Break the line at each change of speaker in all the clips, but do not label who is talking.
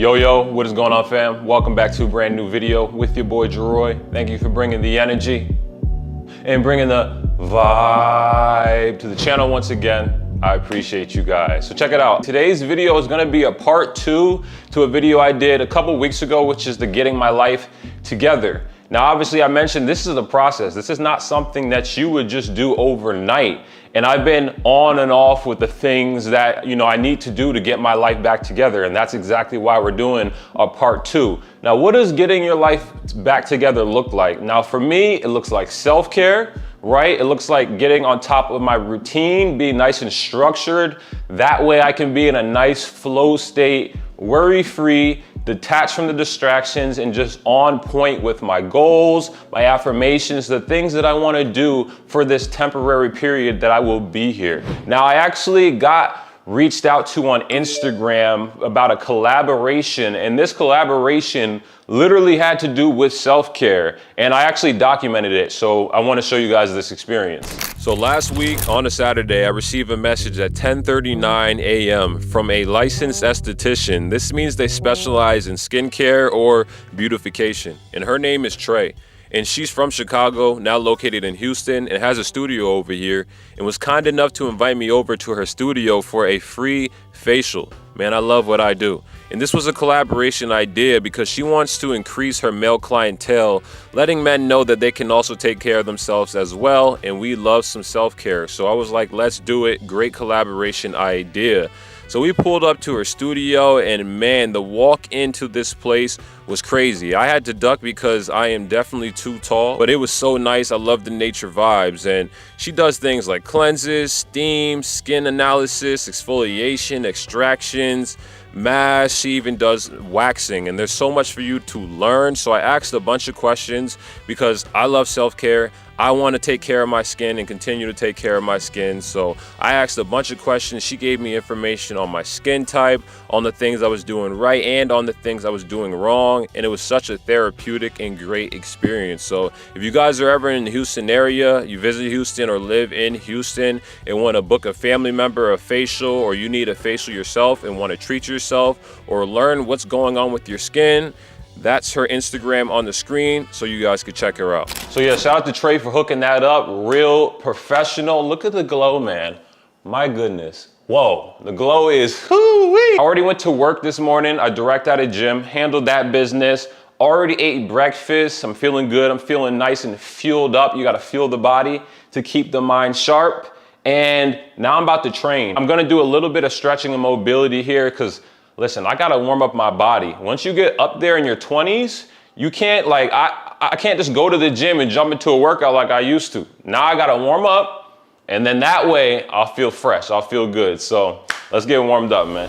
Yo, what is going on, fam? Welcome back to a brand new video with your boy Jeroy. Thank you for bringing the energy and bringing the vibe to the channel once again. I appreciate you guys. So check it out. Today's video is gonna be a part 2 to a video I did a couple weeks ago, which is the getting my life together. Now, obviously I mentioned this is a process. This is not something that you would just do overnight. And I've been on and off with the things that, I need to do to get my life back together. And that's exactly why we're doing a part 2. Now, what does getting your life back together look like? Now, for me, it looks like self-care, right? It looks like getting on top of my routine, being nice and structured. That way I can be in a nice flow state, worry-free, detached from the distractions, and just on point with my goals, my affirmations, the things that I want to do for this temporary period that I will be here. Now, I actually got reached out to on Instagram about a collaboration, and this collaboration literally had to do with self-care, and I actually documented it, so I want to show you guys this experience. So last week on a Saturday, I received a message at 10:39 a.m. from a licensed esthetician. This means they specialize in skincare or beautification, and her name is Trey. And she's from Chicago, now located in Houston, and has a studio over here, and was kind enough to invite me over to her studio for a free facial. Man, I love what I do. And this was a collaboration idea because she wants to increase her male clientele, letting men know that they can also take care of themselves as well, and we love some self-care. So I was like, let's do it. Great collaboration idea. So we pulled up to her studio, and man, the walk into this place was crazy. I had to duck because I am definitely too tall, but it was so nice. I love the nature vibes, and she does things like cleanses, steam, skin analysis, exfoliation, extractions, masks. She even does waxing, and there's so much for you to learn. So I asked a bunch of questions because I love self-care. I want to take care of my skin and continue to take care of my skin. So I asked a bunch of questions. She gave me information on my skin type, on the things I was doing right, and on the things I was doing wrong. And it was such a therapeutic and great experience. So if you guys are ever in the Houston area, you visit Houston or live in Houston and want to book a family member a facial, or you need a facial yourself and want to treat yourself or learn what's going on with your skin, that's her Instagram on the screen, so you guys could check her out. So yeah, shout out to Trey for hooking that up. Real professional. Look at the glow, man. My goodness. Whoa, the glow is hoo-wee. I already went to work this morning. I direct at a gym, handled that business. Already ate breakfast. I'm feeling good. I'm feeling nice and fueled up. You gotta fuel the body to keep the mind sharp. And now I'm about to train. I'm gonna do a little bit of stretching and mobility here because listen, I gotta warm up my body. Once you get up there in your 20s, you can't I can't just go to the gym and jump into a workout like I used to. Now I gotta warm up, and then that way I'll feel fresh, I'll feel good. So let's get warmed up, man.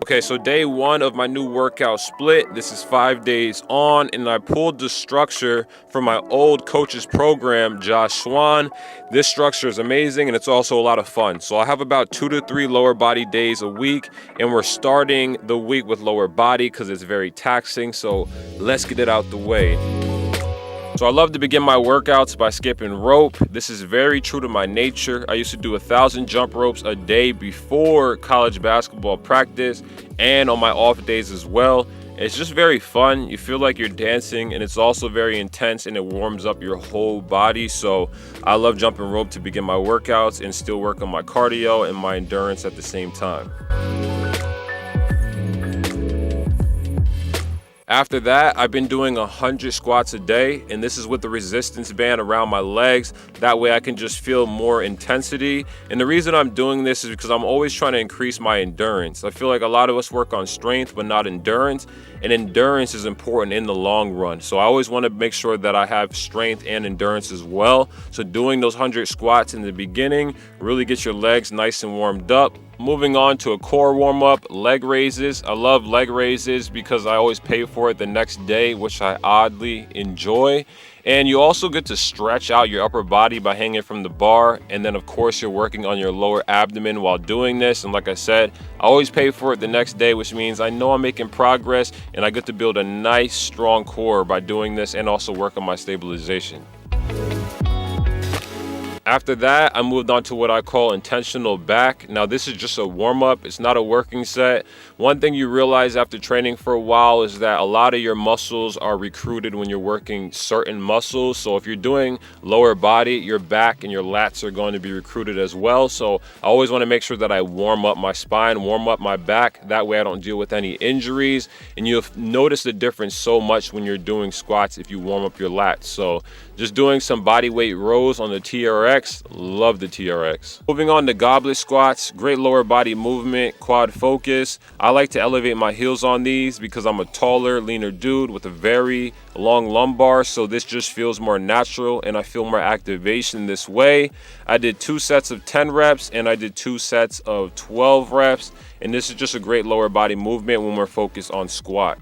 Okay, so day 1 of my new workout split. This is 5 days on, and I pulled the structure from my old coach's program, Josh Swan. This structure is amazing, and it's also a lot of fun. So I have about 2 to 3 lower body days a week, and we're starting the week with lower body because it's very taxing. So let's get it out the way. So I love to begin my workouts by skipping rope. This is very true to my nature. I used to do 1,000 jump ropes a day before college basketball practice and on my off days as well. It's just very fun. You feel like you're dancing, and it's also very intense, and it warms up your whole body. So I love jumping rope to begin my workouts and still work on my cardio and my endurance at the same time. After that, I've been doing 100 squats a day, and this is with the resistance band around my legs. That way I can just feel more intensity. And the reason I'm doing this is because I'm always trying to increase my endurance. I feel like a lot of us work on strength, but not endurance. And endurance is important in the long run. So I always want to make sure that I have strength and endurance as well. So doing those 100 squats in the beginning really gets your legs nice and warmed up. Moving on to a core warm-up, leg raises. I love leg raises because I always pay for it the next day, which I oddly enjoy. And you also get to stretch out your upper body by hanging from the bar. And then of course you're working on your lower abdomen while doing this. And like I said, I always pay for it the next day, which means I know I'm making progress and I get to build a nice strong core by doing this and also work on my stabilization. After that, I moved on to what I call intentional back. Now this is just a warm-up, it's not a working set. One thing you realize after training for a while is that a lot of your muscles are recruited when you're working certain muscles. So if you're doing lower body, your back and your lats are going to be recruited as well. So I always want to make sure that I warm up my spine, warm up my back. That way I don't deal with any injuries. And you'll notice the difference so much when you're doing squats if you warm up your lats. So just doing some body weight rows on the TRX, love the TRX. Moving on to goblet squats, great lower body movement, quad focus. I like to elevate my heels on these because I'm a taller, leaner dude with a very long lumbar, so this just feels more natural and I feel more activation this way. I did 2 sets of 10 reps and I did 2 sets of 12 reps, and this is just a great lower body movement when we're focused on squat.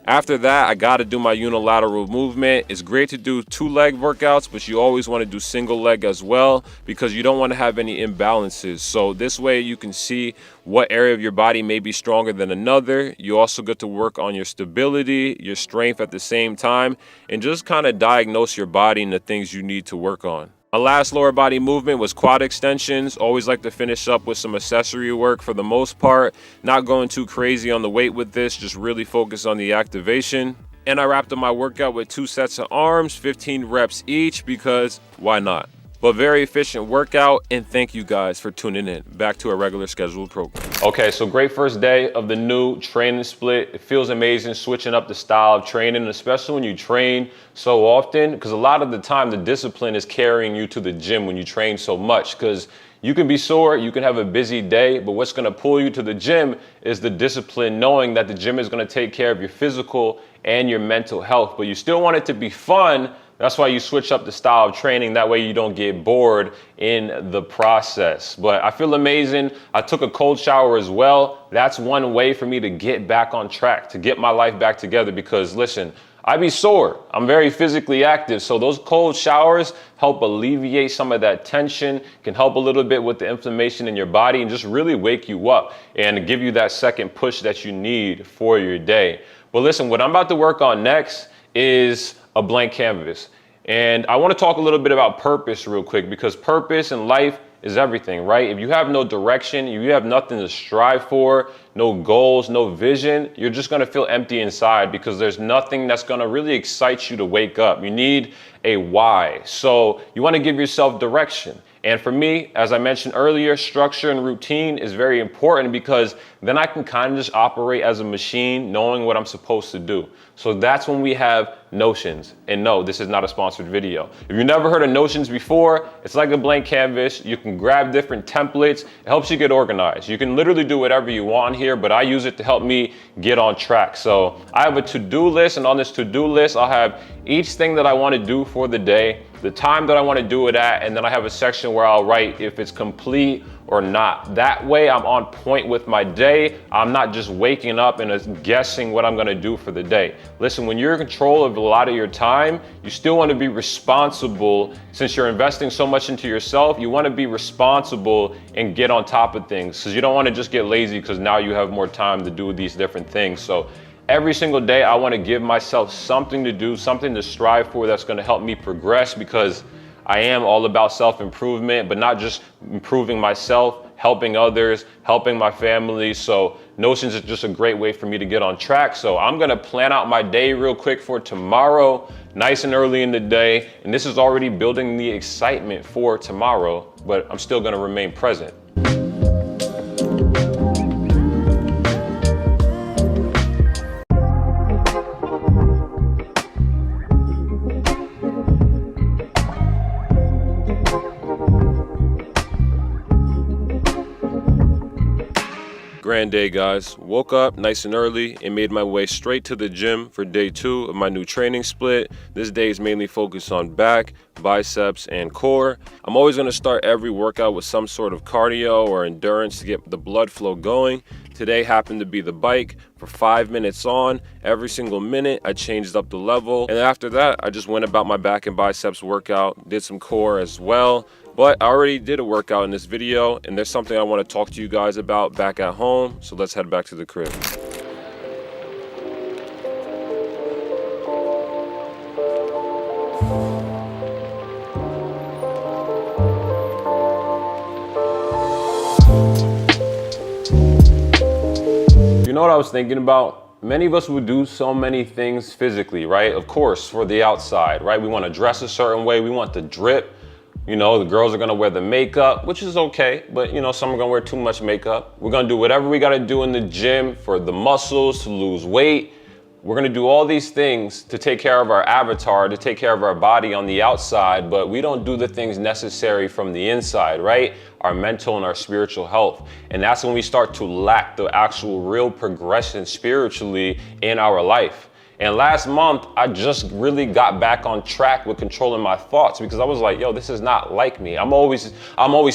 After that, I gotta do my unilateral movement. It's great to do 2 leg workouts, but you always wanna do single leg as well because you don't wanna have any imbalances. So this way you can see what area of your body may be stronger than another. You also get to work on your stability, your strength at the same time, and just kind of diagnose your body and the things you need to work on. My last lower body movement was quad extensions. Always like to finish up with some accessory work for the most part. Not going too crazy on the weight with this, just really focus on the activation. And I wrapped up my workout with 2 sets of arms, 15 reps each, because why not? But very efficient workout, and thank you guys for tuning in. Back to our regular scheduled program. Okay, so great first day of the new training split. It feels amazing switching up the style of training, especially when you train so often, because a lot of the time the discipline is carrying you to the gym when you train so much, because you can be sore, you can have a busy day, but what's gonna pull you to the gym is the discipline, knowing that the gym is gonna take care of your physical and your mental health, but you still want it to be fun. That's why you switch up the style of training. That way you don't get bored in the process. But I feel amazing. I took a cold shower as well. That's one way for me to get back on track, to get my life back together, because listen, I be sore. I'm very physically active. So those cold showers help alleviate some of that tension, can help a little bit with the inflammation in your body and just really wake you up and give you that second push that you need for your day. But listen, what I'm about to work on next is a blank canvas. And I want to talk a little bit about purpose real quick, because purpose in life is everything, right? If you have no direction, if you have nothing to strive for, no goals, no vision, you're just going to feel empty inside, because there's nothing that's going to really excite you to wake up. You need a why. So you want to give yourself direction. And for me, as I mentioned earlier, structure and routine is very important, because then I can kind of just operate as a machine, knowing what I'm supposed to do. So that's when we have Notions. And no, this is not a sponsored video. If you've never heard of Notions before, it's like a blank canvas. You can grab different templates. It helps you get organized. You can literally do whatever you want here, but I use it to help me get on track. So I have a to-do list, and on this to-do list, I'll have each thing that I want to do for the day, the time that I want to do it at, and then I have a section where I'll write if it's complete or not. That way I'm on point with my day. I'm not just waking up and guessing what I'm going to do for the day. Listen, when you're in control of a lot of your time, you still want to be responsible. Since you're investing so much into yourself, you want to be responsible and get on top of things, because you don't want to just get lazy because now you have more time to do these different things. So every single day I want to give myself something to do, something to strive for that's going to help me progress, because I am all about self-improvement, but not just improving myself, helping others, helping my family. So Notions is just a great way for me to get on track. So I'm gonna plan out my day real quick for tomorrow, nice and early in the day. And this is already building the excitement for tomorrow, but I'm still gonna remain present. Grand day, guys. Woke up nice and early and made my way straight to the gym for day 2 of my new training split. This day is mainly focused on back, biceps, and core. I'm always going to start every workout with some sort of cardio or endurance to get the blood flow going. Today happened to be the bike for 5 minutes on. Every single minute I changed up the level, and after that I just went about my back and biceps workout, did some core as well. But I already did a workout in this video, and there's something I want to talk to you guys about back at home, so let's head back to the crib. You know what I was thinking about? Many of us would do so many things physically, right? Of course, for the outside, right? We want to dress a certain way, we want the drip. You know, the girls are gonna wear the makeup, which is okay, but you know, some are gonna wear too much makeup. We're gonna do whatever we gotta do in the gym for the muscles, to lose weight. We're gonna do all these things to take care of our avatar, to take care of our body on the outside, but we don't do the things necessary from the inside, right? Our mental and our spiritual health. And that's when we start to lack the actual real progression spiritually in our life. And last month, I just really got back on track with controlling my thoughts, because I was like, yo, this is not like me. I'm always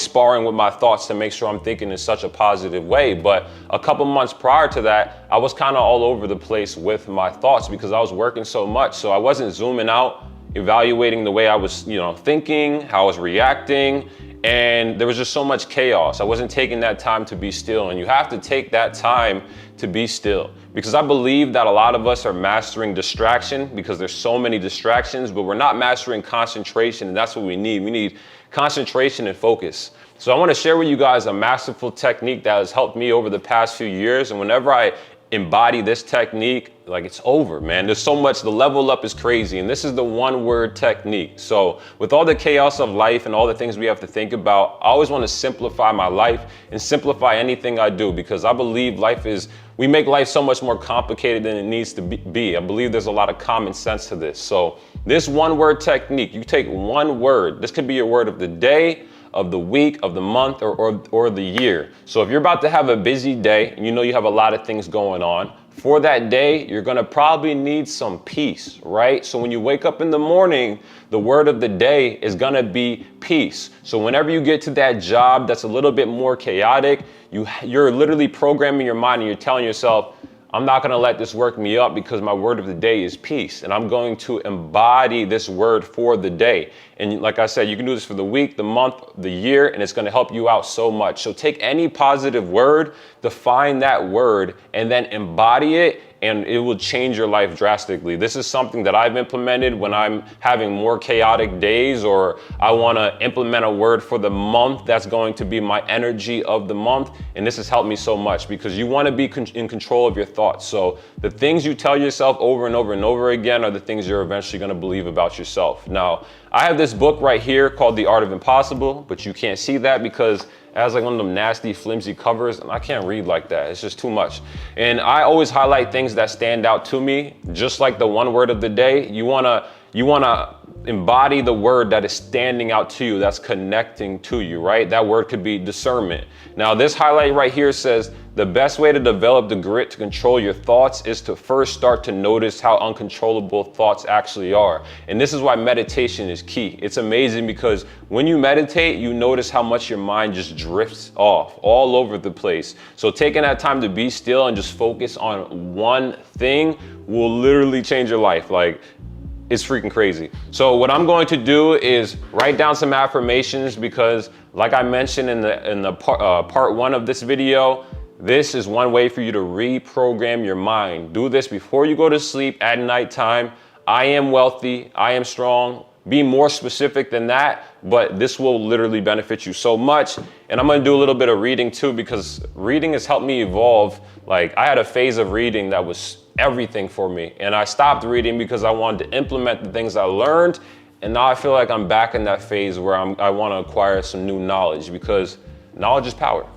sparring with my thoughts to make sure I'm thinking in such a positive way. But a couple months prior to that, I was kind of all over the place with my thoughts because I was working so much. So I wasn't zooming out, evaluating the way I was, thinking, how I was reacting. And there was just so much chaos. I wasn't taking that time to be still. And you have to take that time to be still, because I believe that a lot of us are mastering distraction because there's so many distractions, but we're not mastering concentration, and that's what we need. We need concentration and focus. So I want to share with you guys a masterful technique that has helped me over the past few years. And whenever I embody this technique, like, it's over, man. There's so much, the level up is crazy. And this is the 1-word technique. So with all the chaos of life and all the things we have to think about, I always want to simplify my life and simplify anything I do, because I believe we make life so much more complicated than it needs to be. I believe there's a lot of common sense to this. So this 1-word technique, you take one word. This could be your word of the day, of the week, of the month, or the year. So if you're about to have a busy day and you know you have a lot of things going on, for that day, you're gonna probably need some peace, right? So when you wake up in the morning, the word of the day is gonna be peace. So whenever you get to that job that's a little bit more chaotic, you're literally programming your mind and you're telling yourself, I'm not gonna let this work me up because my word of the day is peace. And I'm going to embody this word for the day. And like I said, you can do this for the week, the month, the year, and it's gonna help you out so much. So take any positive word, define that word, and then embody it, and it will change your life drastically. This is something that I've implemented when I'm having more chaotic days, or I wanna implement a word for the month that's going to be my energy of the month. And this has helped me so much, because you wanna be in control of your thoughts. So the things you tell yourself over and over and over again are the things you're eventually gonna believe about yourself. Now, I have this book right here called The Art of Impossible, but you can't see that because it has like one of them nasty, flimsy covers, and I can't read like that. It's just too much. And I always highlight things that stand out to me, just like the 1 word of the day. You wanna embody the word that is standing out to you, that's connecting to you, right? That word could be discernment. Now, this highlight right here says, the best way to develop the grit to control your thoughts is to first start to notice how uncontrollable thoughts actually are. And this is why meditation is key. It's amazing because when you meditate, you notice how much your mind just drifts off all over the place. So taking that time to be still and just focus on one thing will literally change your life. Like, it's freaking crazy. So what I'm going to do is write down some affirmations, because like I mentioned in the part 1 of this video, this is one way for you to reprogram your mind. Do this before you go to sleep at nighttime. I am wealthy, I am strong. Be more specific than that, but this will literally benefit you so much. And I'm gonna do a little bit of reading too, because reading has helped me evolve. Like, I had a phase of reading that was everything for me, and I stopped reading because I wanted to implement the things I learned. And now I feel like I'm back in that phase where I want to acquire some new knowledge, because knowledge is power.